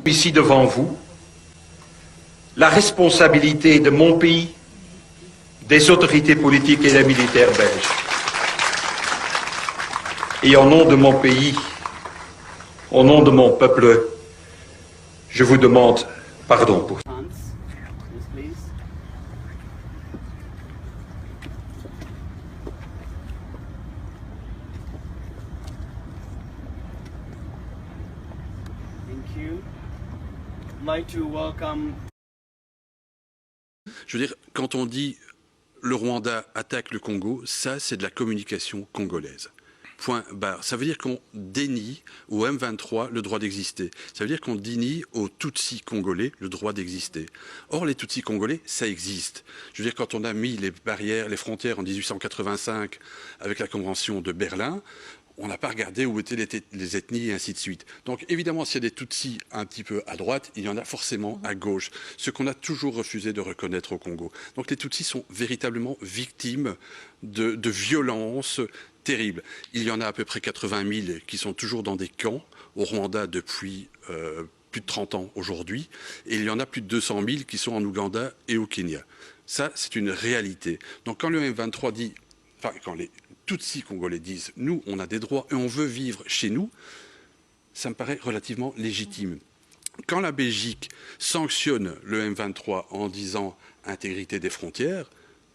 ici devant vous la responsabilité de mon pays, des autorités politiques et des militaires belges. Et au nom de mon pays, au nom de mon peuple, je vous demande pardon pour ça. Like to welcome. Je veux dire, quand on dit le Rwanda attaque le Congo, ça c'est de la communication congolaise. Point barre. Ça veut dire qu'on dénie au M23 le droit d'exister. Ça veut dire qu'on dénie aux Tutsis congolais le droit d'exister. Or, les Tutsis congolais, ça existe. Je veux dire, quand on a mis les barrières, les frontières en 1885 avec la Convention de Berlin, on n'a pas regardé où étaient les ethnies et ainsi de suite. Donc évidemment, s'il y a des Tutsis un petit peu à droite, il y en a forcément à gauche, ce qu'on a toujours refusé de reconnaître au Congo. Donc les Tutsis sont véritablement victimes de violences terribles. Il y en a à peu près 80 000 qui sont toujours dans des camps au Rwanda depuis plus de 30 ans aujourd'hui, et il y en a plus de 200 000 qui sont en Ouganda et au Kenya. Ça, c'est une réalité. Donc quand le M23 dit, enfin quand les Tutsis congolais disent « nous, on a des droits et on veut vivre chez nous », ça me paraît relativement légitime. Quand la Belgique sanctionne le M23 en disant « intégrité des frontières »,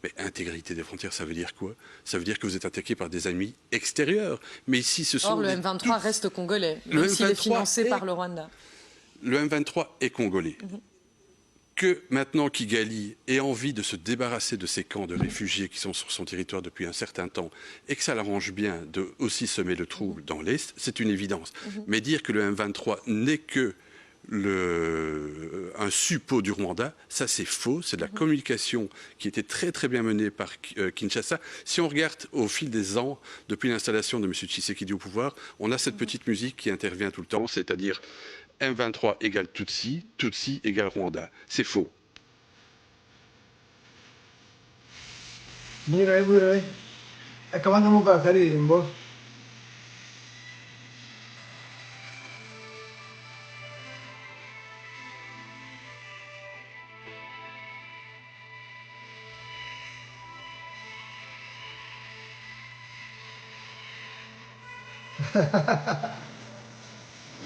mais intégrité des frontières, ça veut dire quoi? Ça veut dire que vous êtes attaqué par des ennemis extérieurs. Mais ici, ce sont Or, le M23 reste congolais, même s'il est financé par le Rwanda. Le M23 est congolais. Que maintenant Kigali ait envie de se débarrasser de ces camps de réfugiés qui sont sur son territoire depuis un certain temps et que ça l'arrange bien de aussi semer le trouble dans l'Est, c'est une évidence. Mais dire que le M23 n'est que un suppôt du Rwanda, ça c'est faux, c'est de la communication qui était très très bien menée par Kinshasa. Si on regarde au fil des ans, depuis l'installation de M. Tshisekedi au pouvoir, on a cette petite musique qui intervient tout le temps, c'est-à-dire M23 égale Tutsi, Tutsi égale Rwanda. C'est faux.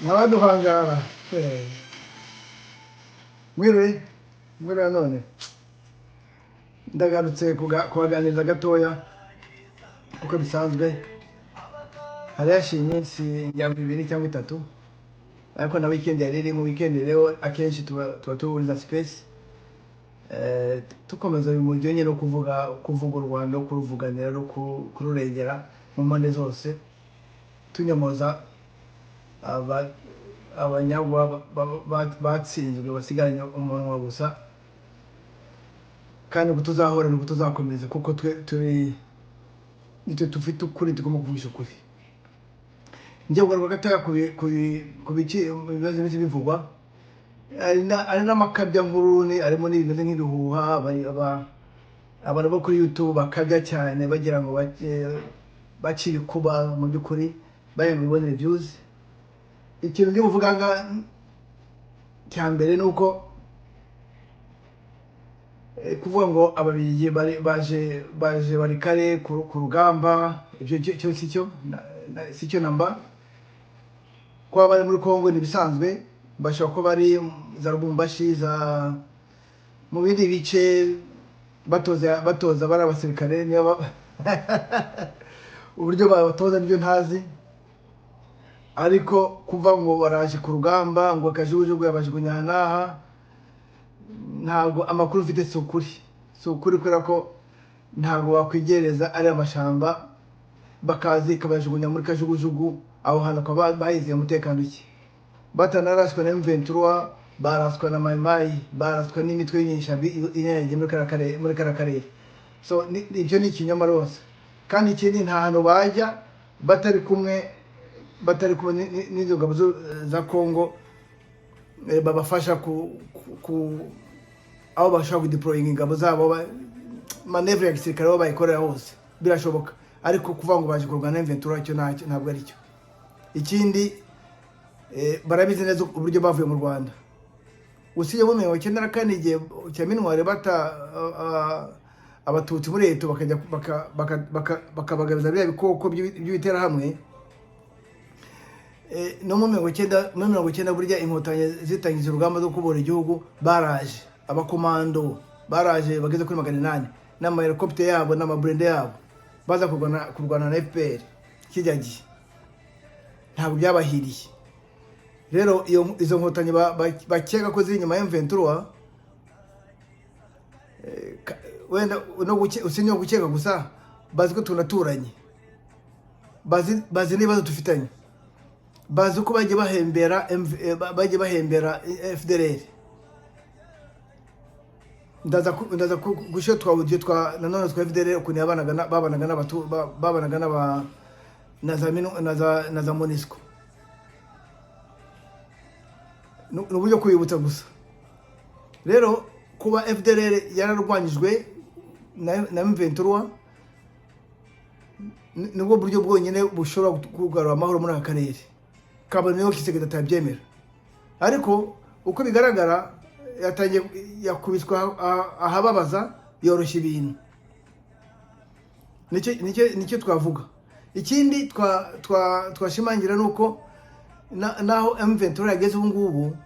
Nabaduhangara mwiriwe none ndagarutse kubaganiriza gatoya uko bisanzwe hari hashize iminsi njyamo 2 cyangwa 3 ariko na weekend yari iri mu weekend rero akenshi tuba tuburiza space tukomeza uyu mujyo nyine no kuvuga u Rwanda no kuruvuganira no kururengera mu mpande zose tunyamoza abanyagwa batsinzwe basigaranye umunwa gusa kandi kutuzahora no kutuzakomeza kuko turi tufite ukuri tugomba kuvugisha ukuri. Njye kugaruka gataka ku biki ibibazo bivugwa ari n'amakabya nkuru arimo n'ibintu nk'ibihuha abantu bo kuri YouTube bakabya cyane bagira ngo bacire kuba mu by'ukuri baye bibonere views. Ikintu ndi buvuga cya mbere nuko kuvuga ngo ababirigi baje bari kare ku rugamba ibyo sicyo namba kwa bari muri Kongo nibisanzwe bashaka ko bari za Lubumbashi za mu bindi bice batoza bari abasirikare niba uburyo batoza nibyo ntazi ariko kuva ngo baraje ku rugamba ngo kajujugu yabajugunya naha ntago amakuru ufite sukuri kubera ko ntago wakwigereza ari amashamba bakazi kabajugunya muri kajugujugu aho hantu kwa bahize umutekano iki batanaraswa na M23 baraswa na Maimai baraswa n'imitwe y'inyeshambi inyange muri karakare so ibyo ni ikinyoma rose kandi ikindi nta hantu bajya batari kumwe n'izo ngabo za Kongo babafasha aho bashaka deploying ingabo zabo manevre ya gisirikare aho bayikorera hose birashoboka ariko kuva ngo baje kurwana M23 cyo ntabwo ari cyo. Ikindi barabizi neza uburyo bavuye mu Rwanda. Usibye mu 1994 igihe cya Minwari bata abatutsi muri leta bakajya bakabagabiza bya bikoko by'ibitera hamwe. No mu 1990 burya inkotanyi zitangije urugamba rwo kubora igihugu, baraje abakomando baraje bageze kuri 800 n'ama helicopter yabo n'amabrende yabo baza kurwana na FPR kijyagiye. Ntabwo byabahiriye. Rero izo nkotanyi bakeka ko ziri nyuma ya M23, wenda no usinyo gukeka gusa, bazi ko tunaturanye, bazi nibazo dufitanye, bazi ko bagiye bahembera FDLR. Ndaza gusho twawugiye nanone twa FDLR ukuntu babanaga n'aba na za MONUSCO. N'uburyo kwibutsa gusa. Rero kuba FDLR yararwanyijwe na M23 nubwo buryo bwonyine bushobora kugarura amahoro muri aka karere. Kabone niyo Kisegeda atabyemera. Ariko uko bigaragara yatangiye yakubiswa ahababaza yoroshya ibintu. Nicyo twavuga. Ikindi twashimangira nuko naho M23 yageze ubu ngubu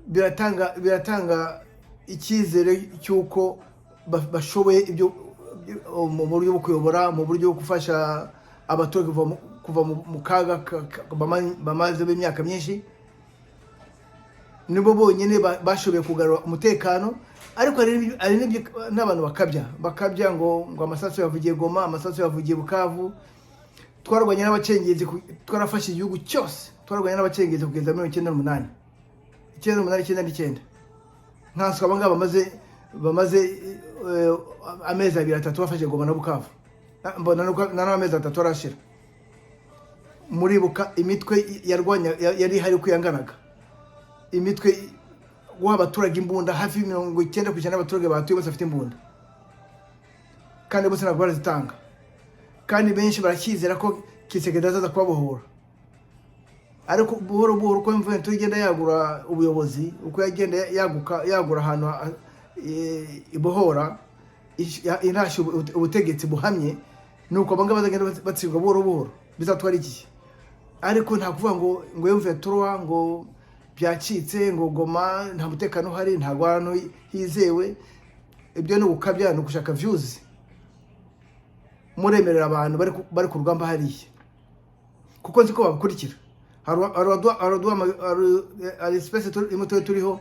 biratanga icyizere cyuko bashoboye ibyo mu buryo bwo kuyobora, mu buryo bwo gufasha abaturage kuva mu kaga bamaze imyaka myinshi. Nibo bonyine bashoboye kugarura umutekano. Ariko ari n'abantu bakabya ngo amasasu yavugiye Goma, amasasu yavugiye Bukavu. Twarwanye n'abacengezi, twarafashe igihugu cyose. Twarwanye n'abacengezi kugeza 1998 nkanswe abangaba bamaze amezi 2-3 bafashe Goma na Bukavu. Mbona na amezi 3 arashira. Muribuka imitwe yari hari kwiyanganaga. Imitwe w'abaturage imbunda hafi 90% y'abaturage batuye bose afite imbunda, kandi bose ntabwo barazitanga. Kandi benshi barakizera ko Kisegeda azaza kubabohora. Ariko buhoro uko M23 igenda yagura ubuyobozi, uko yagenda yagura ahantu ibohora inashe ubutegetsi buhamye, nuko abanga bazagenda batsirwa buhoro bizatwara iki. Ariko nta kuvuga ngo M23 ngo byacitse, ngo Goma nta mutekano hari, nta gwano hizewe. Ibyo ni ukabya no gushaka views. Muremerera abantu bari ku rugamba hariya, kuko nzi ko bakurikira. Hari space imoto turiho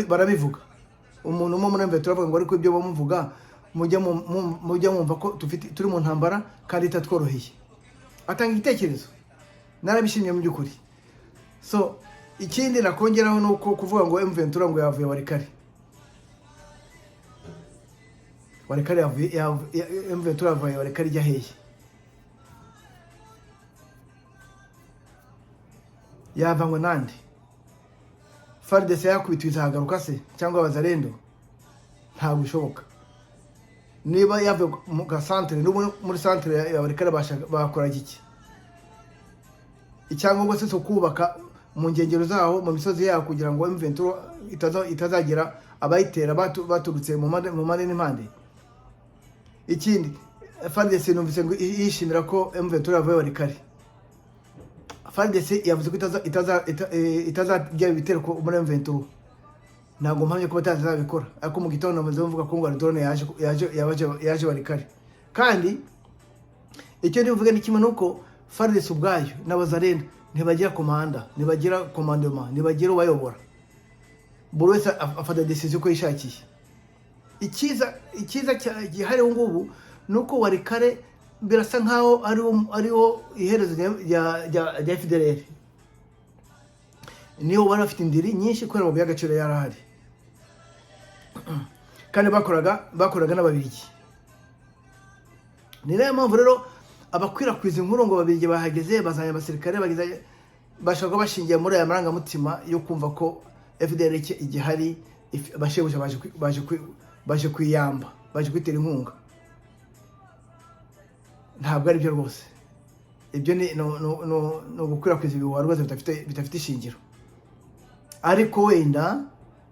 barabivuga. Umuntu umwe muri M23 avuga ngo ariko ibyo bamuvuga mujya mwumva ko turi mu ntambara kandi itatworoheye. Atanga igitekerezo, narabishimye mu byukuri. So ikindi nakongeraho nuko kuvuga ngo M23 ngo yavuye Walikari M23 yavuye Walikari jya hehe? Yavanywe nande? FARDC yakubitwiza hagaruka se cyangwa abazalendo? Ntabwo bishoboka. Niba yavuye mu gasantere muri santere ya Walikari bakora iki? Icyangombwa se cyo kubaka mu ngengero zaho mu misozi yaho kugira ngo M23 itazagira abayitera baturutse mu mane n'impande. Ikindi FARDC numvise ngo yishimira ko M23 yavuye Walikari. FARDC yavuze ko itazajya ibitero ko muri M23. Ntabwo mpamye ko batazabikora. Ariko mu gitondo namaze mvuga ko ngo drone yaje Walikari. Kandi icyo ndivuga ni kimwe nuko FARDC ubwayo n'abazarenda ntibagira komanda, ntibagira commandement, ntibagira ubayobora. Buri wese afata decision ko yishakiye. Ikiza gihari ngubu nuko Walikari birasa nkaho ariho iherezo rya FDLR. Niyo bari bafite indiri nyinshi kubera mu by'agaciro yarahari. Kandi bakoraga n'ababirigi. Ni nayo mpamvu rero abakwirakwiza inkuru ngo babirigi bahageze bazanye abasirikare bashaka bashingiye muri aya marangamutima yo kumva ko FDLR igihari, bashebuje baje kwiyamba, baje kwitera inkunga. Ntabwo ari byo rwose. ibyo ni gukwirakwiza ibihuha rwose bitafite ishingiro. Ariko wenda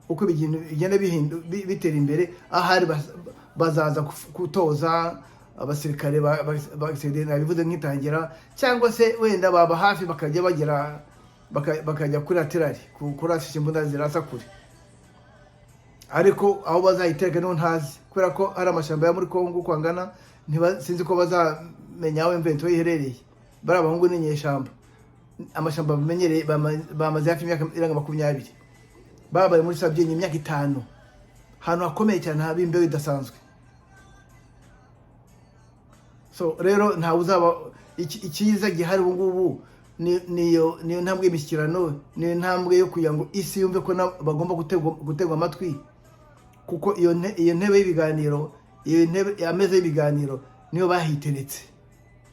uko bigenda bitera imbere, ahari bazaza kutoza abasirikare bivuze nk'itangira, cyangwa se wenda baba hafi bakajya kuri laterali kurasisha imbunda zirasa kure. Ariko aho bazayitega no ntazi, kubera ko hari amashamba ya muri Kongo kwangana, sinzi ko bazamenya aho M23 iherereye. Bari abahungu n'inyeshamba, amashamba bamenyereye, bamaze hafi imyaka irenga 20, babaye muri Sabyenye imyaka 5, hano hakomeye cyane haba imbeho idasanzwe. So rero nta uzaba ikiza gihari ubu ngubu, niyo ntambwe y'imishyikirano, niyo ntambwe yo kugira ngo isi yumve ko bagomba gutegwa amatwi, kuko iyo ntebe y'ibiganiro, iyo ntebe ameze y'ibiganiro niyo bahiteretse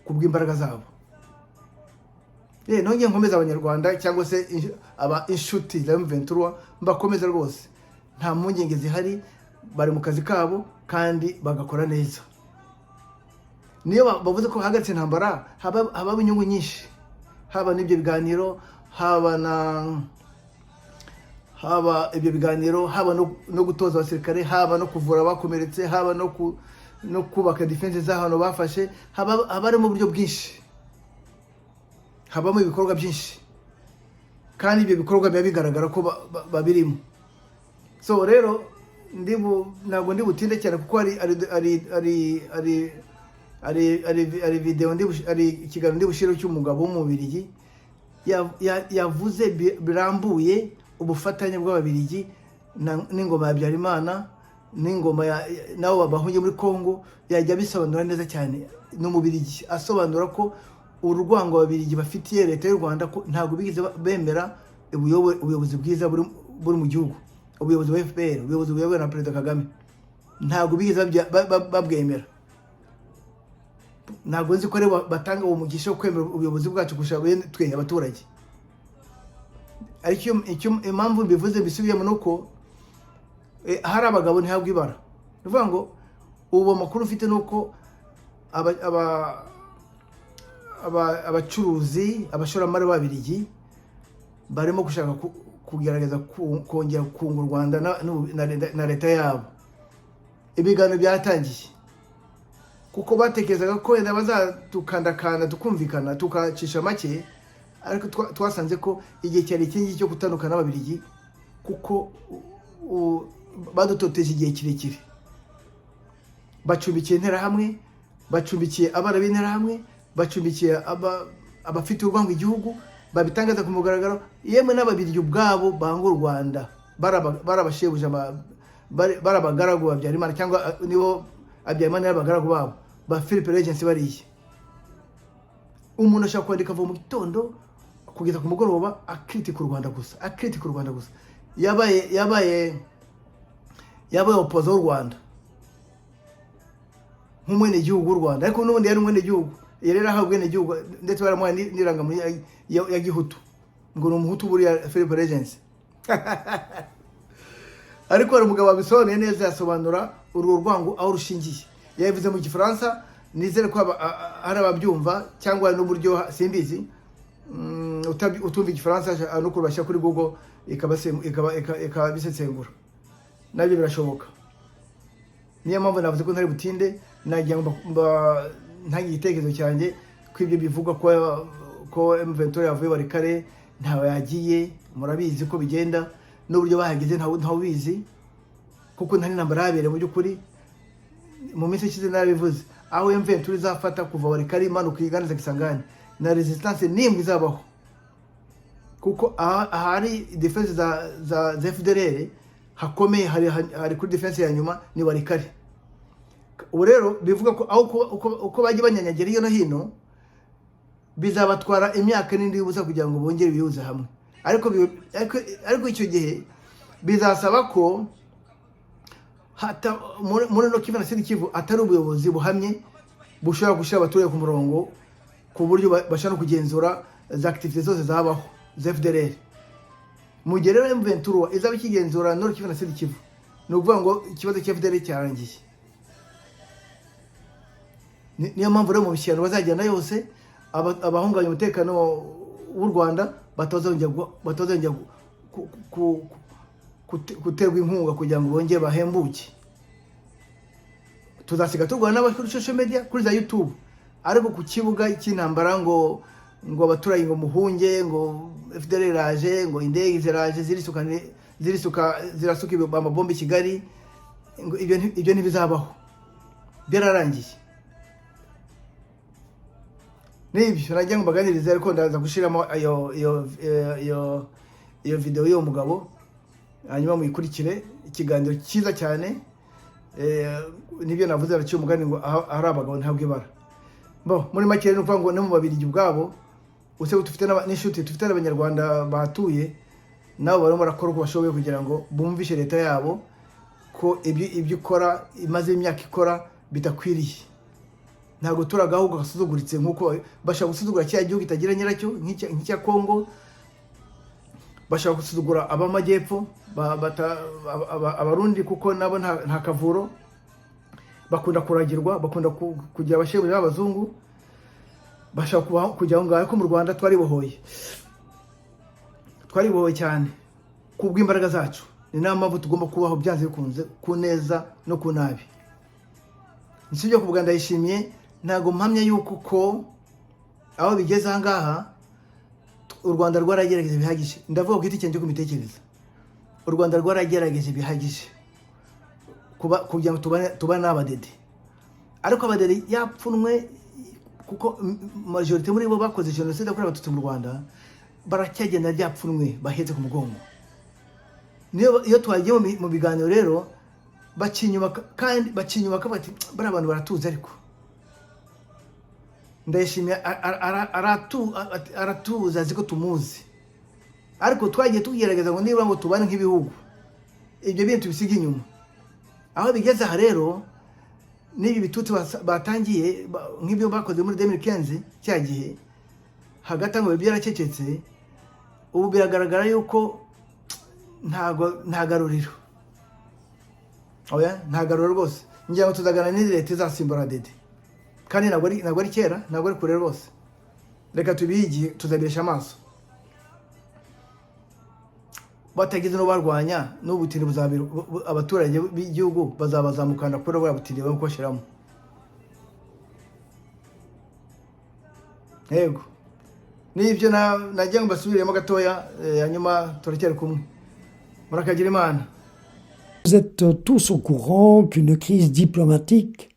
kubw'imbaraga zabo. Nongeye nkomeza abanyarwanda cyangwa se inshuti za M23 mbakomeza rwose, nta mpungenge zihari, bari mu kazi kabo kandi bagakora neza. Niyo bavuze ko hagati intambara haba inyungu nyinshi, haba n'ibyo biganiro, haba ibyo biganiro, haba no gutoza abasirikare, haba no kuvura abakomeretse, haba no kubaka defense z'ahantu bafashe, haba harimo uburyo bwinshi, habamo ibikorwa byinshi, kandi ibyo bikorwa biba bigaragara ko babirimo. So rero ntabwo ndi butinde cyane, kuko ari video ari ikiganiro ndi bushiro cy'umugabo w'umubirigi yavuze birambuye ubufatanye bw'ababirigi n'ingoma ya Byarimana n'ingoma nabo babahunye muri Kongo. Yajya bisobanura neza cyane n'umubirigi, asobanura ko urwango ababirigi bafitiye leta y'u Rwanda ko ntabwo bigize bemera ubuyobozi bwiza buri mu gihugu, ubuyobozi bwa FPR, ubuyobozi buyobowe na Perezida Kagame, ntabwo bigize babwemera. Ntabwo nzi ko ari batanga uwo mugisha wo kwemera ubuyobozi bwacu gushaka twe abaturage. Ariko impamvu bivuze bisubiyemo nuko hari abagabo ntihabwa ibara. Bivuga ngo ubu makuru ufite nuko abacuruzi, abashoramari b'Ababiligi barimo gushaka kugerageza kongera kunga u Rwanda na leta yabo. Ibiganiro byatangiye, kuko batekerezaga ko wenda bazatukandakana tukumvikana tukacisha make, ariko twasanze ko igihe cyari kingi cyo gutandukana n'Ababiligi, kuko badutoteje igihe kirekire. Bacumbikiye intera hamwe, bacumbikiye abana b'intera hamwe, bacumbikiye abafite urwango igihugu, babitangaza ku mugaragaro. Yemwe n'Ababiligi ubwabo banga u Rwanda, barabashebuja, barabagaragu ba Byarimana, cyangwa nibo Habyarimana y'abagaragu babo ba Philippe Regency bariye. Umuntu ashaka kwandika ava mu gitondo kugeza ku mugoroba akritika u Rwanda gusa, akritika u Rwanda gusa. Yabaye opoza w'u Rwanda nk'umwene gihugu w'u Rwanda, ariko n'ubundi yari umwene gihugu, yarera ahabwe ubwene gihugu, ndetse baramuha n'iranga ya gihutu, ngo ni umuhutu buriya Philippe Regency. Ariko hari umugabo wabisobanuye neza, yasobanura urwo rwango aho rushingiye. Yabivuze mu Gifaransa, nizere ko hari ababyumva, cyangwa n'uburyo simbizi, utumva Igifaransa no kurubashya kuri Google ikabisesengura, nabyo birashoboka. Niyo mpamvu navuze ko ntari butinde, nagira ngo ntange igitekerezo cyanjye ko ibyo bivuga ko M23 yavuye Walikale, ntawe yagiye, murabizi ko bigenda, n'uburyo bahageze ntawe bizi, kuko ntari nambara yabereye mu by'ukuri. Mu minsi ishize narabivuze, aho M23 izafata kuva Walikale imanuka iganiza Kisangani, na resistance nimwe izabaho, kuko ahari defense za FDLR hakomeye, hari kuri defense ya nyuma ni Walikale. Ubu rero bivuga ko uko bagiye banyanyagira iyo no hino, bizabatwara imyaka n'indi y'ubusa kugira ngo bongere bihuze hamwe. Ariko icyo gihe bizasaba ko hata muri no Kivu na Sud Kivu atari ubuyobozi buhamye bushobora gushyira abaturage ku murongo, ku buryo bashaka kugenzura za activities zose zabaho za FDLR. Mu gihe rero M23 izaba ikigenzura no Kivu na Sud Kivu, ni ukuvuga ngo ikibazo cya FDLR cyarangiye. Niyo mpamvu rero mu bishyano bazagenda yose, abahungabanya umutekano w'u Rwanda batazongera guterwa inkunga kugira ngo bongere bahembuke. Tuzasiga turwana n'abari kuri social media, kuri za YouTube, ariko ku kibuga cy'intambara ngo abaturage ngo muhunge, ngo FDL iraje, ngo indege ziraje zirasuka amabombe i Kigali, ngo ibyo ntibizabaho, byararangiye. Nibyo nagira ngo baganirize, ariko ndaza gushiramo iyo video y'uwo mugabo, hanyuma muyikurikire. Ikiganiro cyiza cyane, nibyo navuze, araciye umugani ngo ahari abagabo ntabwo ibara. Muri make rero nukuvuga ngo no mu Babirigi ubwabo, use dufite n'inshuti, dufite n'Abanyarwanda bahatuye, nabo barimo barakora uko bashoboye kugira ngo bumvishe leta yabo ko ibyo ikora, imaze imyaka ikora bitakwiriye. Ntabwo turagahugu gasuzuguritse nk'uko bashaka gusuzugura cya gihugu kitagira nyiracyo nk'icya Kongo, bashaka gusuzugura ab'amajyepfo, abarundi, kuko nabo nta kavuro, bakunda kuragirwa, bakunda kugira abashebuzi b'abazungu, bashaka kujya aho ngaho. Ko mu Rwanda twaribohoye cyane kubw'imbaraga zacu. Ni nayo mpamvu tugomba kubaho byanze bikunze, ku neza no ku nabi. Nsibyo kuvuga ndayishimiye, ntago mpamya yuko ko aho bigeze aha ngaha u Rwanda rwaragerageje bihagije. Ndavuga ku giti cyanjye ko mbitekereza, u Rwanda rwaragerageje bihagije kugira ngo tubane n'abadede. Ariko abadede yapfunwe, kuko majorite muri bo bakoze jenoside yakorewe Abatutsi mu Rwanda, baracyagenda ryapfunwe bahetse ku mugongo. Iyo twagiye mu biganiro rero, bacinyubaka bati bari abantu baratuzi. Ariko ndayishimiye aratuza, azi ko tumuzi. Ariko twagiye tugerageza ngo niba ngo tubane nk'ibihugu, ibyo bintu tubisiga inyuma. Aho bigeze aha rero, n'ibi bitutsi batangiye nk'ibyo bakoze muri 2015 cya gihe, hagati ngo byaracecetse, ubu biragaragara yuko nta garuriro. Oya, nta garuriro rwose. Ngira ngo tuzagana n'izi leta izasimbura dede, kandi ntabwo ari kera, ntabwo ari kure rwose. Reka tubigiye, tuzabesha amaso. Batagize no barwanya n'ubutindi buzabira abaturage b'igihugu, bazabazamukana kuri bwa butindi bakosheramo. Yego, nibyo nagira ngo basubiremo gatoya, hanyuma turacyari kumwe. Murakagira Imana. Vous êtes tous au courant qu'une crise diplomatique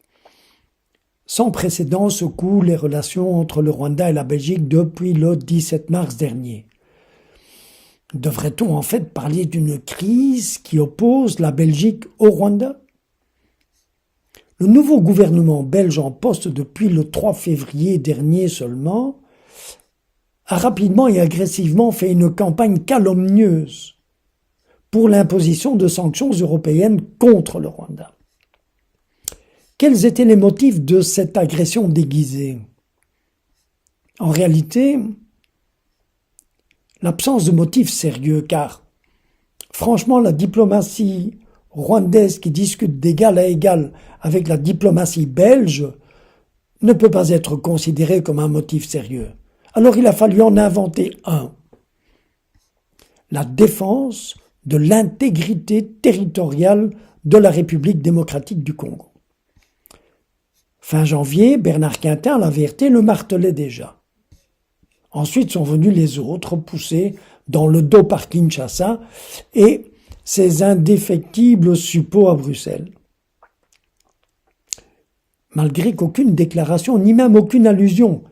sans précédent secoue les relations entre le Rwanda et la Belgique depuis le 17 mars dernier. Devrait-on en fait parler d'une crise qui oppose la Belgique au Rwanda? Le nouveau gouvernement belge en poste depuis le 3 février dernier seulement a rapidement et agressivement fait une campagne calomnieuse pour l'imposition de sanctions européennes contre le Rwanda. Quels étaient les motifs de cette agression déguisée? En réalité, l'absence de motifs sérieux, car franchement la diplomatie rwandaise qui discute d'égal à égal avec la diplomatie belge ne peut pas être considérée comme un motif sérieux. Alors il a fallu en inventer un: la défense de l'intégrité territoriale de la République démocratique du Congo. Fin janvier, Bernard Quintin, la VRT, le martelait déjà. Ensuite sont venus les autres, poussés dans le dos par Kinshasa et ses indéfectibles suppôts à Bruxelles. Malgré qu'aucune déclaration, ni même aucune allusion,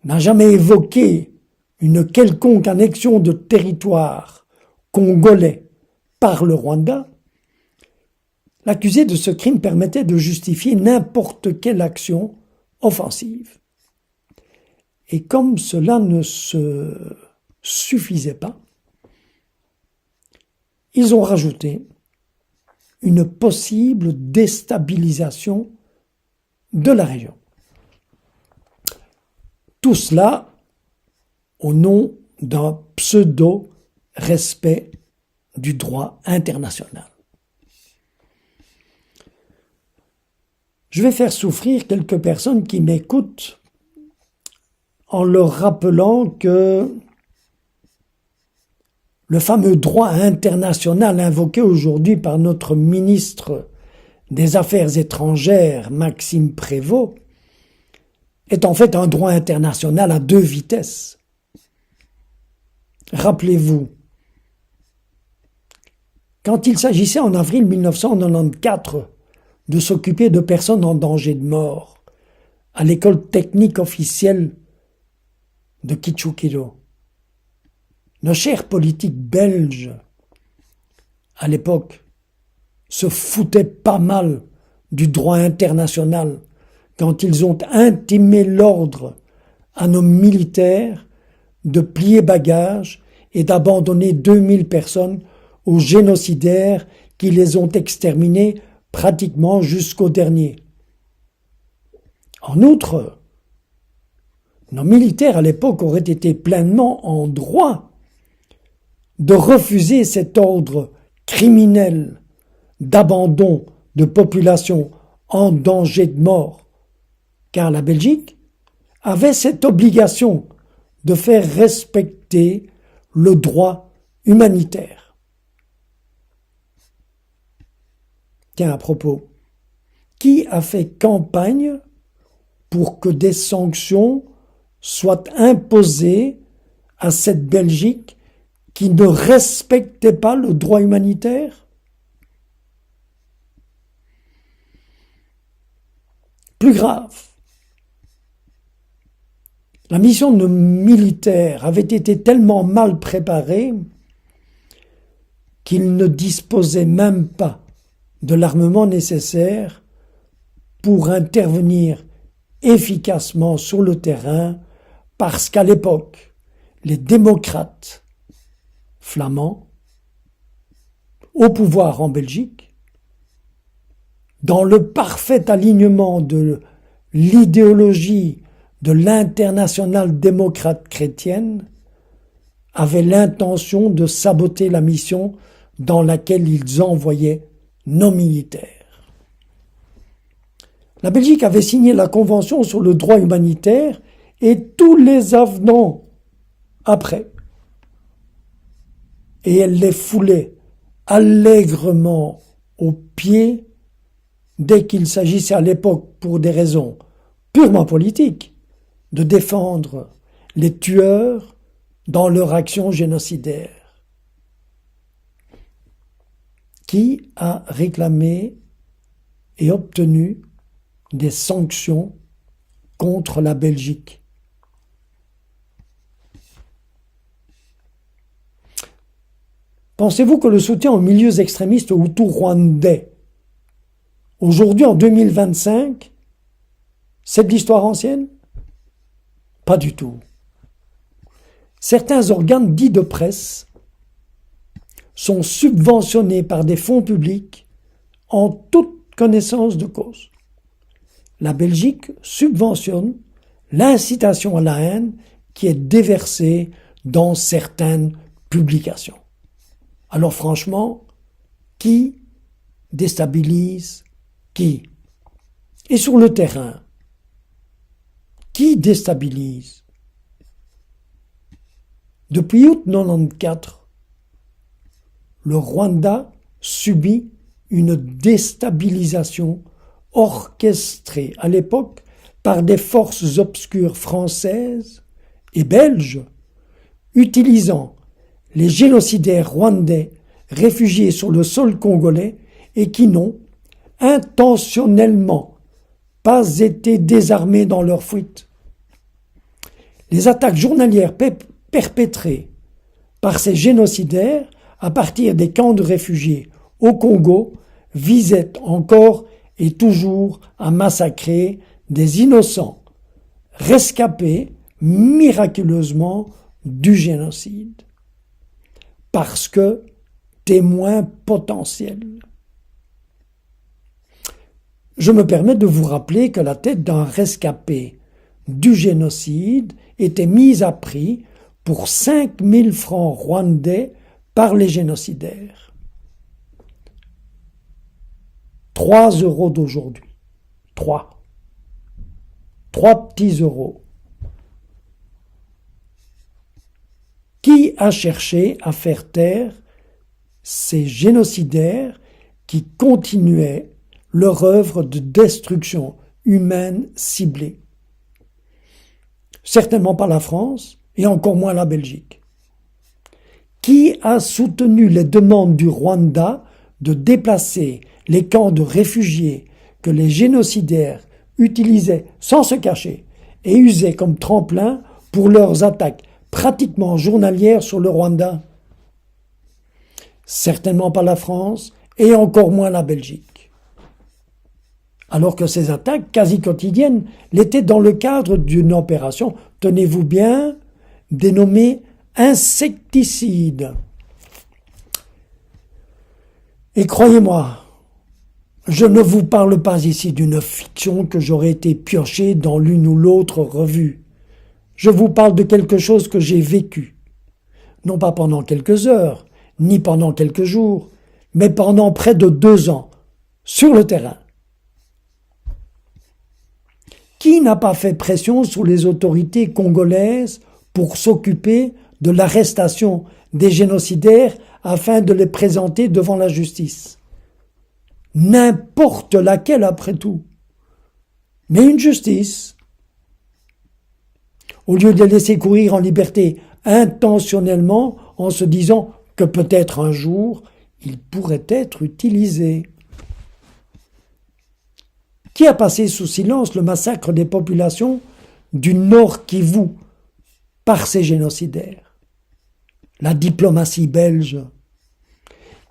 n'a jamais évoqué une quelconque annexion de territoire congolais par le Rwanda, l'accusé de ce crime permettait de justifier n'importe quelle action offensive. Et comme cela ne se suffisait pas, ils ont rajouté une possible déstabilisation de la région. Tout cela au nom d'un pseudo-respect du droit international. Je vais faire souffrir quelques personnes qui m'écoutent en leur rappelant que le fameux droit international invoqué aujourd'hui par notre ministre des Affaires étrangères, Maxime Prévost, est en fait un droit international à deux vitesses. Rappelez-vous, quand il s'agissait en avril 1994 de s'occuper de personnes en danger de mort à l'école technique officielle de Kichukiro, nos chers politiques belges, à l'époque, se foutaient pas mal du droit international quand ils ont intimé l'ordre à nos militaires de plier bagages et d'abandonner 2000 personnes aux génocidaires qui les ont exterminés pratiquement jusqu'au dernier. En outre, nos militaires à l'époque auraient été pleinement en droit de refuser cet ordre criminel d'abandon de populations en danger de mort, car la Belgique avait cette obligation de faire respecter le droit humanitaire. Tiens, à propos, qui a fait campagne pour que des sanctions soient imposées à cette Belgique qui ne respectait pas le droit humanitaire? Plus grave, la mission de militaires avait été tellement mal préparée qu'ils ne disposaient même pas de l'armement nécessaire pour intervenir efficacement sur le terrain, parce qu'à l'époque, les démocrates flamands, au pouvoir en Belgique, dans le parfait alignement de l'idéologie de l'internationale démocrate chrétienne, avaient l'intention de saboter la mission dans laquelle ils envoyaient nos militaires. La Belgique avait signé la Convention sur le droit humanitaire et tous les avenants après. Et elle les foulait allègrement aux pieds dès qu'il s'agissait à l'époque, pour des raisons purement politiques, de défendre les tueurs dans leur action génocidaire. Qui a réclamé et obtenu des sanctions contre la Belgique? Pensez-vous que le soutien aux milieux extrémistes hutus rwandais, aujourd'hui en 2025, c'est de l'histoire ancienne? Pas du tout. Certains organes dits de presse sont subventionnés par des fonds publics en toute connaissance de cause. La Belgique subventionne l'incitation à la haine qui est déversée dans certaines publications. Alors franchement, qui déstabilise qui? Et sur le terrain, qui déstabilise? Depuis août 1994, le Rwanda subit une déstabilisation orchestrée à l'époque par des forces obscures françaises et belges, utilisant les génocidaires rwandais réfugiés sur le sol congolais et qui n'ont intentionnellement pas été désarmés dans leur fuite. Les attaques journalières perpétrées par ces génocidaires à partir des camps de réfugiés au Congo visaient encore et toujours à massacrer des innocents rescapés miraculeusement du génocide. Parce que témoins potentiels. Je me permets de vous rappeler que la tête d'un rescapé du génocide était mise à prix pour 5 000 francs rwandais par les génocidaires. 3 € d'aujourd'hui. 3 petits euros. Qui a cherché à faire taire ces génocidaires qui continuaient leur œuvre de destruction humaine ciblée? Certainement pas la France, et encore moins la Belgique. Qui a soutenu les demandes du Rwanda de déplacer les camps de réfugiés que les génocidaires utilisaient sans se cacher et usaient comme tremplin pour leurs attaques pratiquement journalières sur le Rwanda? Certainement pas la France et encore moins la Belgique. Alors que ces attaques quasi quotidiennes l'étaient dans le cadre d'une opération, tenez-vous bien, dénommée insecticide. Et croyez-moi, je ne vous parle pas ici d'une fiction que j'aurais été pioché dans l'une ou l'autre revue. Je vous parle de quelque chose que j'ai vécu. Non pas pendant quelques heures, ni pendant quelques jours, mais pendant près de 2 ans, sur le terrain. Qui n'a pas fait pression sur les autorités congolaises pour s'occuper de l'arrestation des génocidaires afin de les présenter devant la justice? N'importe laquelle après tout. Mais une justice. Au lieu de les laisser courir en liberté intentionnellement en se disant que peut-être un jour ils pourraient être utilisés. Qui a passé sous silence le massacre des populations du Nord Kivu par ces génocidaires? La diplomatie belge.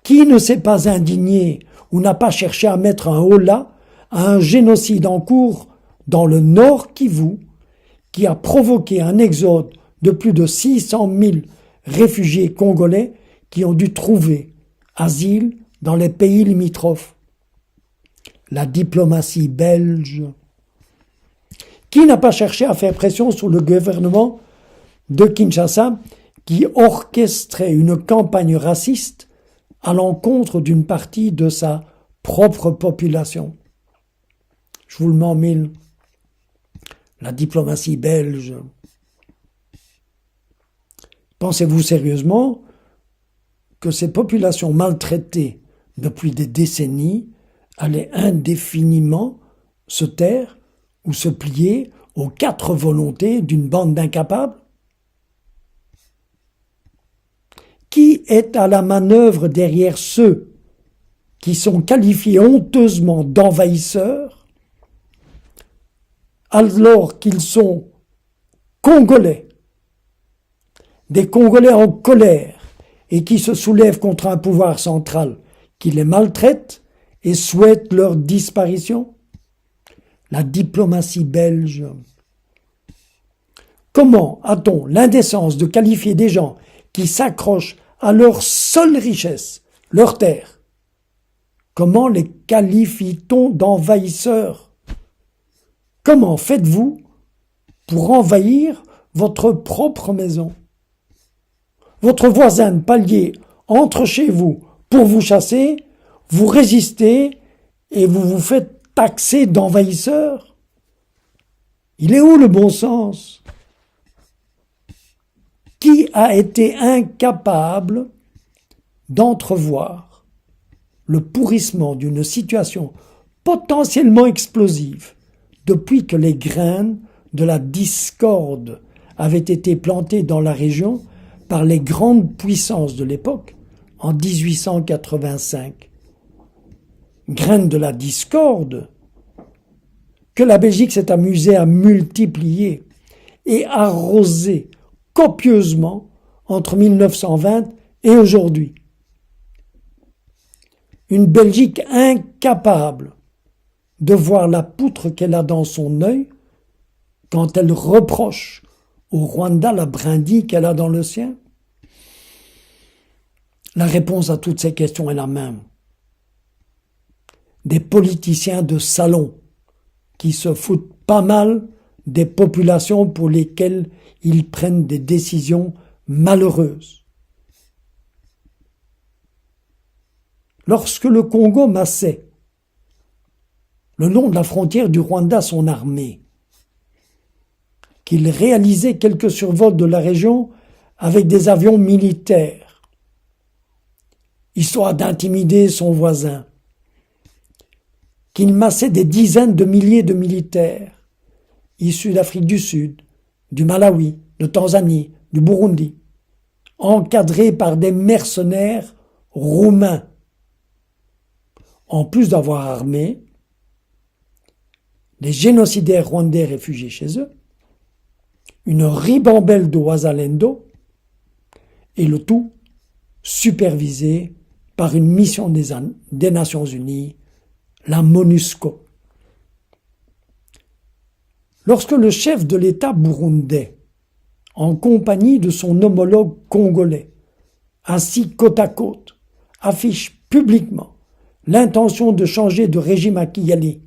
Qui ne s'est pas indigné ou n'a pas cherché à mettre un holà à un génocide en cours dans le Nord Kivu qui a provoqué un exode de plus de 600 000 réfugiés congolais qui ont dû trouver asile dans les pays limitrophes? La diplomatie belge. Qui n'a pas cherché à faire pression sur le gouvernement de Kinshasa qui orchestrait une campagne raciste à l'encontre d'une partie de sa propre population? Je vous le mets en mille. La diplomatie belge. Pensez-vous sérieusement que ces populations maltraitées depuis des décennies allaient indéfiniment se taire ou se plier aux 4 volontés d'une bande d'incapables? Qui est à la manœuvre derrière ceux qui sont qualifiés honteusement d'envahisseurs alors qu'ils sont Congolais, des Congolais en colère et qui se soulèvent contre un pouvoir central qui les maltraite et souhaite leur disparition? La diplomatie belge. Comment a-t-on l'indécence de qualifier des gens qui s'accrochent à leur seule richesse, leur terre? Comment les qualifie-t-on d'envahisseurs? Comment faites-vous pour envahir votre propre maison? Votre voisin de palier entre chez vous pour vous chasser, vous résistez et vous vous faites taxer d'envahisseurs? Il est où le bon sens? Qui a été incapable d'entrevoir le pourrissement d'une situation potentiellement explosive depuis que les graines de la discorde avaient été plantées dans la région par les grandes puissances de l'époque en 1885? Graines de la discorde que la Belgique s'est amusée à multiplier et arroser copieusement entre 1920 et aujourd'hui. Une Belgique incapable de voir la poutre qu'elle a dans son œil quand elle reproche au Rwanda la brindille qu'elle a dans le sien? La réponse à toutes ces questions est la même. Des politiciens de salon qui se foutent pas mal des populations pour lesquelles ils prennent des décisions malheureuses. Lorsque le Congo massait le long de la frontière du Rwanda son armée, qu'il réalisait quelques survols de la région avec des avions militaires, histoire d'intimider son voisin, qu'il massait des dizaines de milliers de militaires issus d'Afrique du Sud, du Malawi, de Tanzanie, du Burundi, encadrés par des mercenaires roumains. En plus d'avoir armé les génocidaires rwandais réfugiés chez eux, une ribambelle de Wazalendo, et le tout supervisé par une mission des Nations Unies, la MONUSCO. Lorsque le chef de l'État burundais, en compagnie de son homologue congolais, assis côte à côte, affiche publiquement l'intention de changer de régime à Kigali,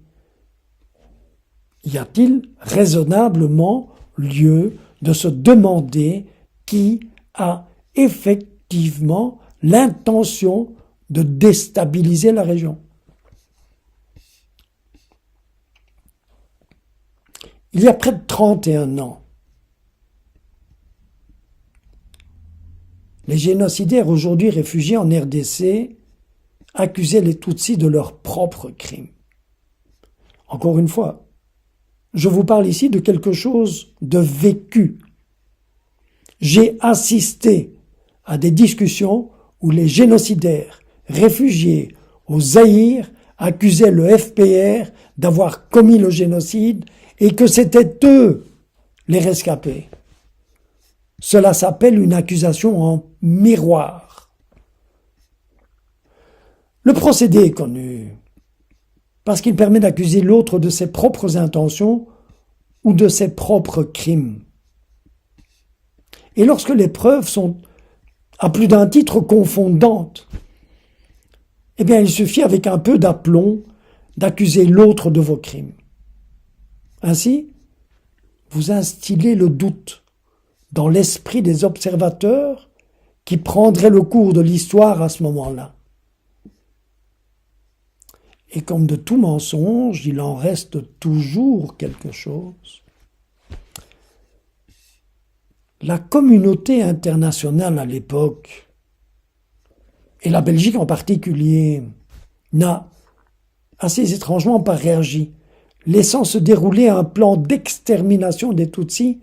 y a-t-il raisonnablement lieu de se demander qui a effectivement l'intention de déstabiliser la région? Il y a près de 31 ans, les génocidaires aujourd'hui réfugiés en RDC accusaient les Tutsis de leurs propres crimes. Encore une fois, je vous parle ici de quelque chose de vécu. J'ai assisté à des discussions où les génocidaires réfugiés au Zaïre accusaient le FPR d'avoir commis le génocide et que c'était eux les rescapés. Cela s'appelle une accusation en miroir. Le procédé est connu parce qu'il permet d'accuser l'autre de ses propres intentions ou de ses propres crimes. Et lorsque les preuves sont à plus d'un titre confondantes, eh bien il suffit avec un peu d'aplomb d'accuser l'autre de vos crimes. Ainsi, vous instillez le doute dans l'esprit des observateurs qui prendraient le cours de l'histoire à ce moment-là. Et comme de tout mensonge, il en reste toujours quelque chose. La communauté internationale à l'époque, et la Belgique en particulier, n'a assez étrangement pas réagi, laissant se dérouler un plan d'extermination des Tutsis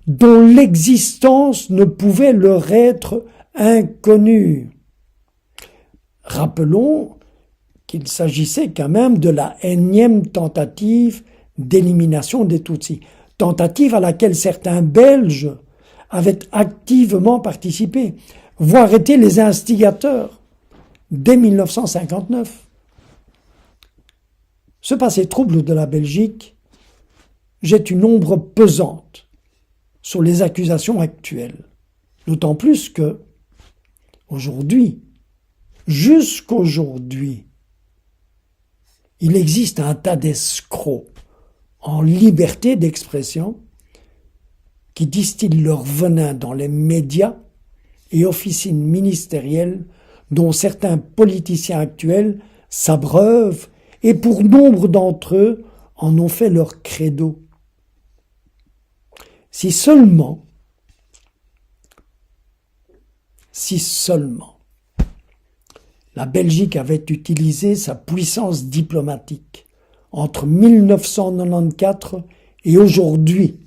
dont l'existence ne pouvait leur être inconnue. Rappelons qu'il s'agissait quand même de la énième tentative d'élimination des Tutsis, tentative à laquelle certains Belges avaient activement participé, voire été les instigateurs, dès 1959. Ce passé trouble de la Belgique jette une ombre pesante sur les accusations actuelles, d'autant plus que, aujourd'hui, jusqu'aujourd'hui, il existe un tas d'escrocs en liberté d'expression qui distillent leur venin dans les médias et officines ministérielles dont certains politiciens actuels s'abreuvent et pour nombre d'entre eux en ont fait leur credo. Si seulement, la Belgique avait utilisé sa puissance diplomatique entre 1994 et aujourd'hui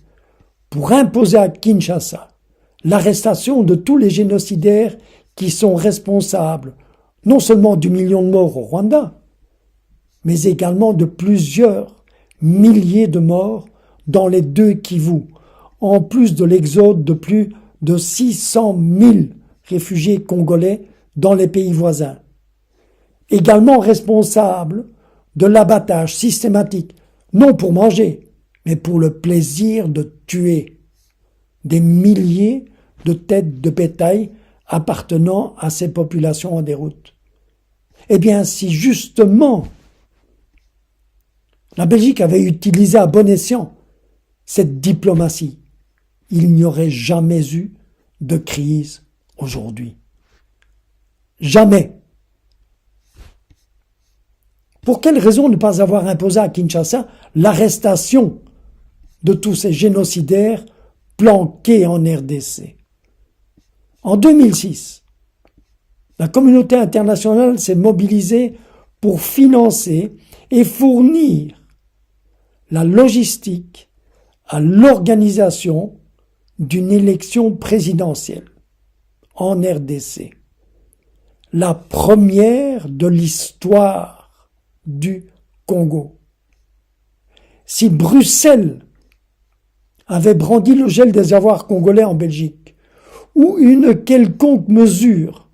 pour imposer à Kinshasa l'arrestation de tous les génocidaires qui sont responsables non seulement du million de morts au Rwanda, mais également de plusieurs milliers de morts dans les deux Kivu, en plus de l'exode de plus de 600 000 réfugiés congolais dans les pays voisins. Également responsable de l'abattage systématique, non pour manger, mais pour le plaisir de tuer des milliers de têtes de bétail appartenant à ces populations en déroute. Eh bien, si justement la Belgique avait utilisé à bon escient cette diplomatie, il n'y aurait jamais eu de crise aujourd'hui. Jamais. Pour quelle raison ne pas avoir imposé à Kinshasa l'arrestation de tous ces génocidaires planqués en RDC? En 2006, la communauté internationale s'est mobilisée pour financer et fournir la logistique à l'organisation d'une élection présidentielle en RDC, la première de l'histoire du Congo. Si Bruxelles avait brandi le gel des avoirs congolais en Belgique, ou une quelconque mesure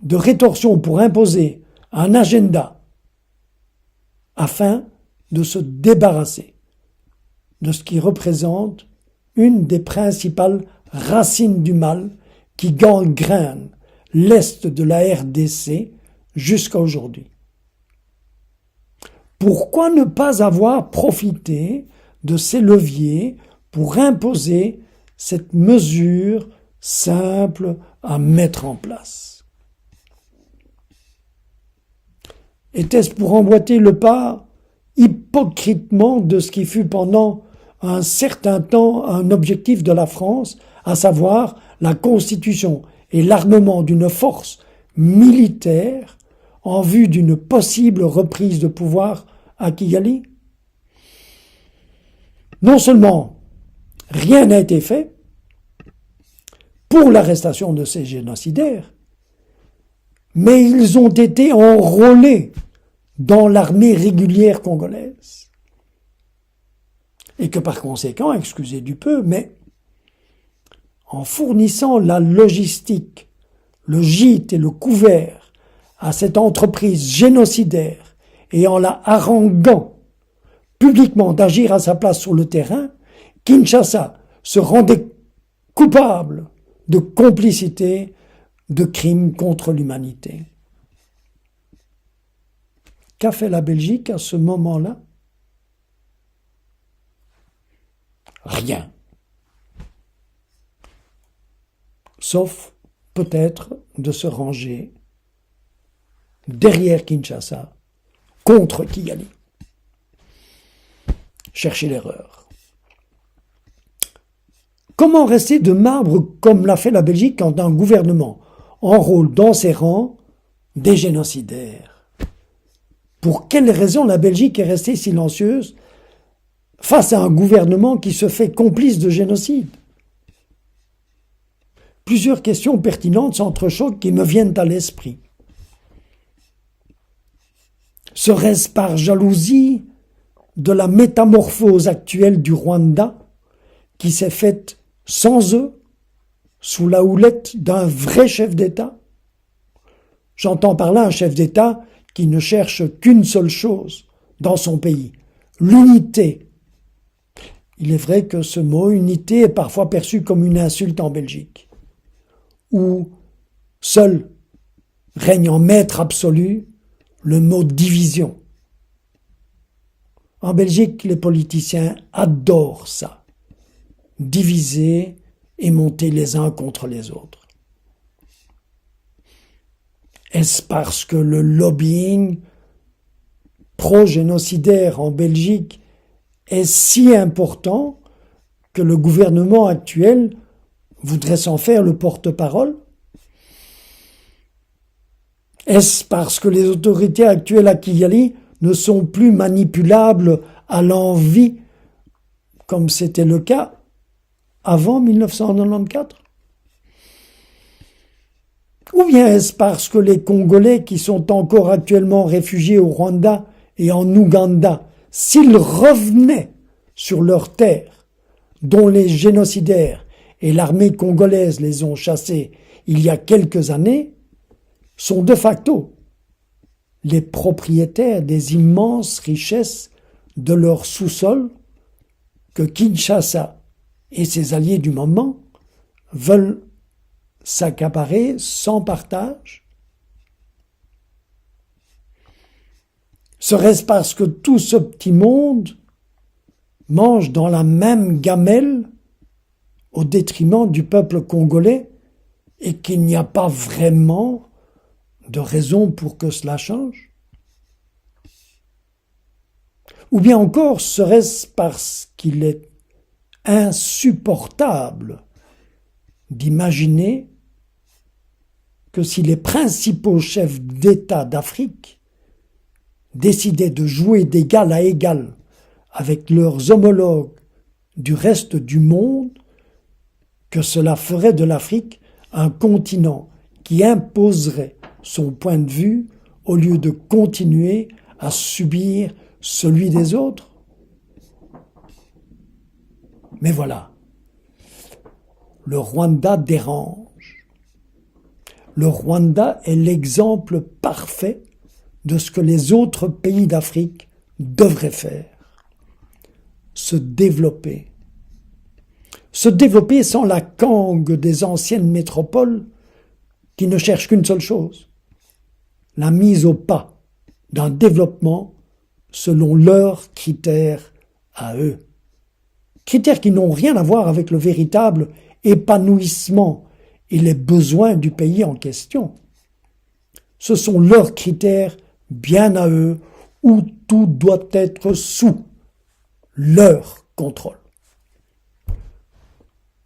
de rétorsion pour imposer un agenda afin de se débarrasser de ce qui représente une des principales racines du mal qui gangrène l'est de la RDC jusqu'à aujourd'hui. Pourquoi ne pas avoir profité de ces leviers pour imposer cette mesure simple à mettre en place? Était-ce pour emboîter le pas hypocritement de ce qui fut pendant un certain temps un objectif de la France, à savoir la constitution et l'armement d'une force militaire en vue d'une possible reprise de pouvoir à Kigali? Non seulement rien n'a été fait pour l'arrestation de ces génocidaires, mais ils ont été enrôlés dans l'armée régulière congolaise. Et que par conséquent, excusez du peu, mais en fournissant la logistique, le gîte et le couvert à cette entreprise génocidaire et en la haranguant publiquement d'agir à sa place sur le terrain, Kinshasa se rendait coupable de complicité de crimes contre l'humanité. Qu'a fait la Belgique à ce moment-là? Rien. Sauf peut-être de se ranger derrière Kinshasa contre Kigali. Cherchez l'erreur. Comment rester de marbre comme l'a fait la Belgique quand un gouvernement enrôle dans ses rangs des génocidaires? Pour quelle raison la Belgique est restée silencieuse face à un gouvernement qui se fait complice de génocide? Plusieurs questions pertinentes s'entrechoquent qui me viennent à l'esprit. Serait-ce par jalousie de la métamorphose actuelle du Rwanda qui s'est faite sans eux, sous la houlette d'un vrai chef d'État? J'entends par là un chef d'État qui ne cherche qu'une seule chose dans son pays, l'unité. Il est vrai que ce mot « unité » est parfois perçu comme une insulte en Belgique, où seul règne en maître absolu le mot « division ». En Belgique, les politiciens adorent ça, diviser et monter les uns contre les autres. Est-ce parce que le lobbying pro-génocidaire en Belgique est si important que le gouvernement actuel voudrait s'en faire le porte-parole? Est-ce parce que les autorités actuelles à Kigali ne sont plus manipulables à l'envi, comme c'était le cas avant 1994? Ou bien est-ce parce que les Congolais qui sont encore actuellement réfugiés au Rwanda et en Ouganda, s'ils revenaient sur leur terre, dont les génocidaires et l'armée congolaise les ont chassés il y a quelques années, sont de facto les propriétaires des immenses richesses de leur sous-sol que Kinshasa et ses alliés du moment veulent s'accaparer sans partage? Serait-ce parce que tout ce petit monde mange dans la même gamelle au détriment du peuple congolais et qu'il n'y a pas vraiment de raison pour que cela change? Ou bien encore serait-ce parce qu'il est insupportable d'imaginer que si les principaux chefs d'État d'Afrique décidaient de jouer d'égal à égal avec leurs homologues du reste du monde, que cela ferait de l'Afrique un continent qui imposerait son point de vue au lieu de continuer à subir celui des autres. Mais voilà, le Rwanda dérange. Le Rwanda est l'exemple parfait de ce que les autres pays d'Afrique devraient faire. Se développer. Se développer sans la cangue des anciennes métropoles qui ne cherchent qu'une seule chose, la mise au pas d'un développement selon leurs critères à eux. Critères qui n'ont rien à voir avec le véritable épanouissement et les besoins du pays en question. Ce sont leurs critères bien à eux où tout doit être sous leur contrôle,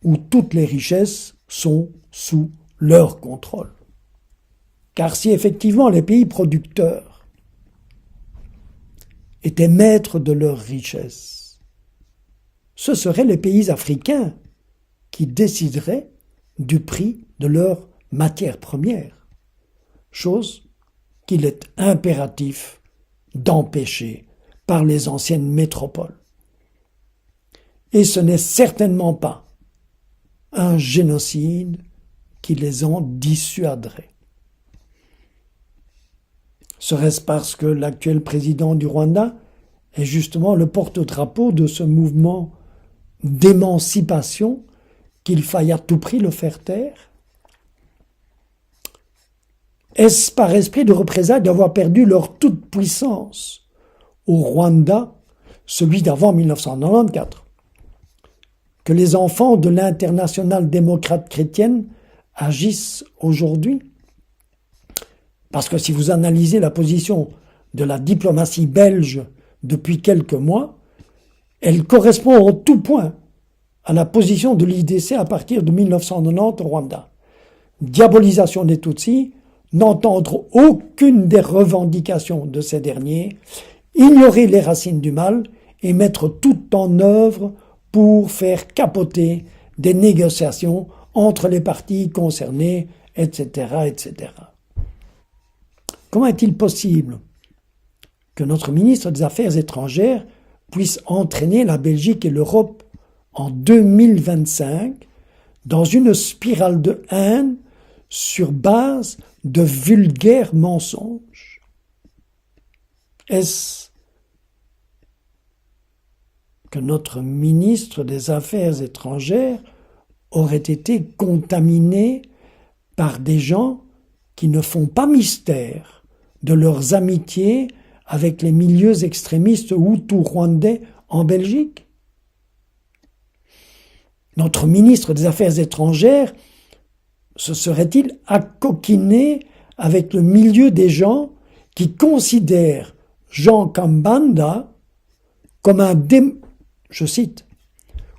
où toutes les richesses sont sous leur contrôle. Car si effectivement les pays producteurs étaient maîtres de leurs richesses, ce seraient les pays africains qui décideraient du prix de leurs matières premières, chose qu'il est impératif d'empêcher par les anciennes métropoles. Et ce n'est certainement pas un génocide qui les en dissuaderait. Serait-ce parce que l'actuel président du Rwanda est justement le porte-drapeau de ce mouvement d'émancipation qu'il faille à tout prix le faire taire? Est-ce par esprit de représailles d'avoir perdu leur toute-puissance au Rwanda, celui d'avant 1994, que les enfants de l'Internationale démocrate chrétienne agissent aujourd'hui? Parce que si vous analysez la position de la diplomatie belge depuis quelques mois, elle correspond en tout point à la position de l'IDC à partir de 1990 au Rwanda. Diabolisation des Tutsis, n'entendre aucune des revendications de ces derniers, ignorer les racines du mal et mettre tout en œuvre pour faire capoter des négociations entre les parties concernées, etc., etc. Comment est-il possible que notre ministre des Affaires étrangères puisse entraîner la Belgique et l'Europe en 2025 dans une spirale de haine sur base de vulgaires mensonges? Est-ce que notre ministre des Affaires étrangères aurait été contaminé par des gens qui ne font pas mystère de leurs amitiés avec les milieux extrémistes hutus-rwandais en Belgique? Notre ministre des Affaires étrangères se serait-il accoquiné avec le milieu des gens qui considèrent Jean Kambanda comme je cite,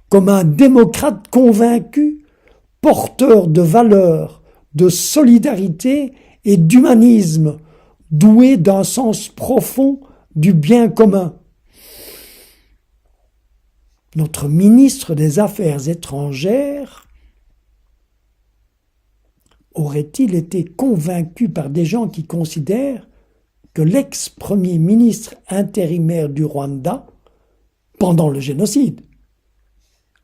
comme un démocrate convaincu, porteur de valeurs, de solidarité et d'humanisme, doué d'un sens profond du bien commun? Notre ministre des Affaires étrangères aurait-il été convaincu par des gens qui considèrent que l'ex-premier ministre intérimaire du Rwanda, pendant le génocide,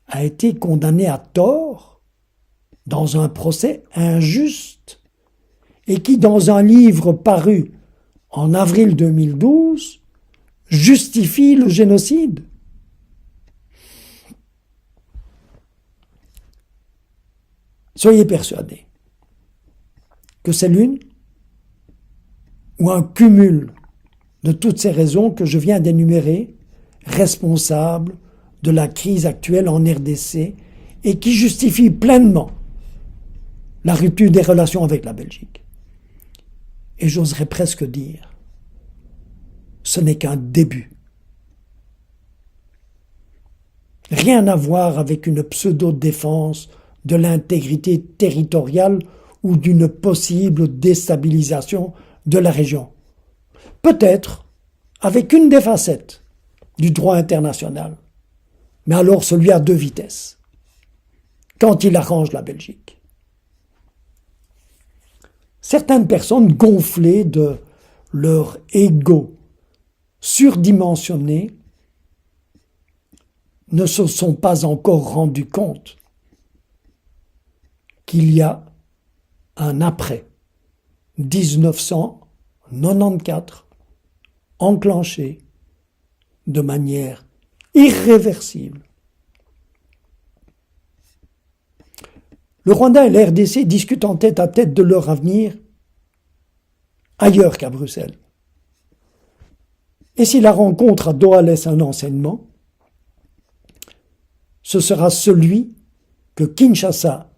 a été condamné à tort dans un procès injuste et qui, dans un livre paru en avril 2012, justifie le génocide? Soyez persuadés que c'est l'une ou un cumul de toutes ces raisons que je viens d'énumérer responsable de la crise actuelle en RDC et qui justifie pleinement la rupture des relations avec la Belgique. Et j'oserais presque dire, ce n'est qu'un début. Rien à voir avec une pseudo-défense de l'intégrité territoriale ou d'une possible déstabilisation de la région. Peut-être avec une des facettes du droit international, mais alors celui à deux vitesses, quand il arrange la Belgique. Certaines personnes gonflées de leur ego surdimensionné ne se sont pas encore rendus compte qu'il y a un après 1994 enclenché de manière irréversible. Le Rwanda et la RDC discutent en tête à tête de leur avenir ailleurs qu'à Bruxelles. Et si la rencontre à Doha laisse un enseignement, ce sera celui que Kinshasa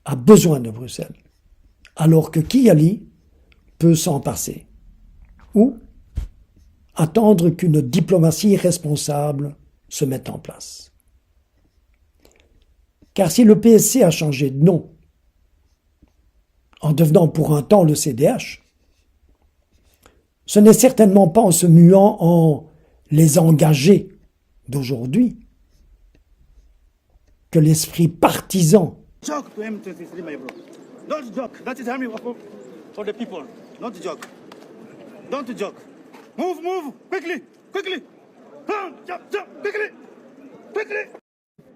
a besoin de Bruxelles, alors que Kigali peut s'en passer. Ou attendre qu'une diplomatie responsable se mette en place. Car si le PSC a changé de nom, en devenant pour un temps le CDH, ce n'est certainement pas en se muant en les engagés d'aujourd'hui que l'esprit partisan Joke to M23, my bro. Don't joke. That is army for the people. Not joke. Don't joke. Move, move, quickly, quickly. Jump, jump, quickly, quickly.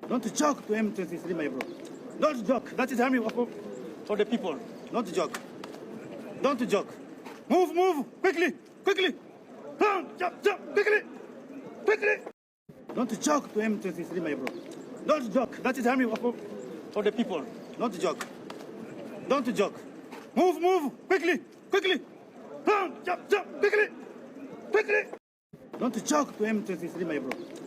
Don't joke to M23, my bro. Don't joke. That is army for the people. Not joke. Don't joke. Move, move, quickly, quickly. Jump, jump, quickly, quickly. Don't joke to M23, my bro. Don't joke. That is army for the people. Not joke. Don't joke. Move, move, quickly, quickly. Jump, jump, quickly, quickly. Don't joke to M23, my bro.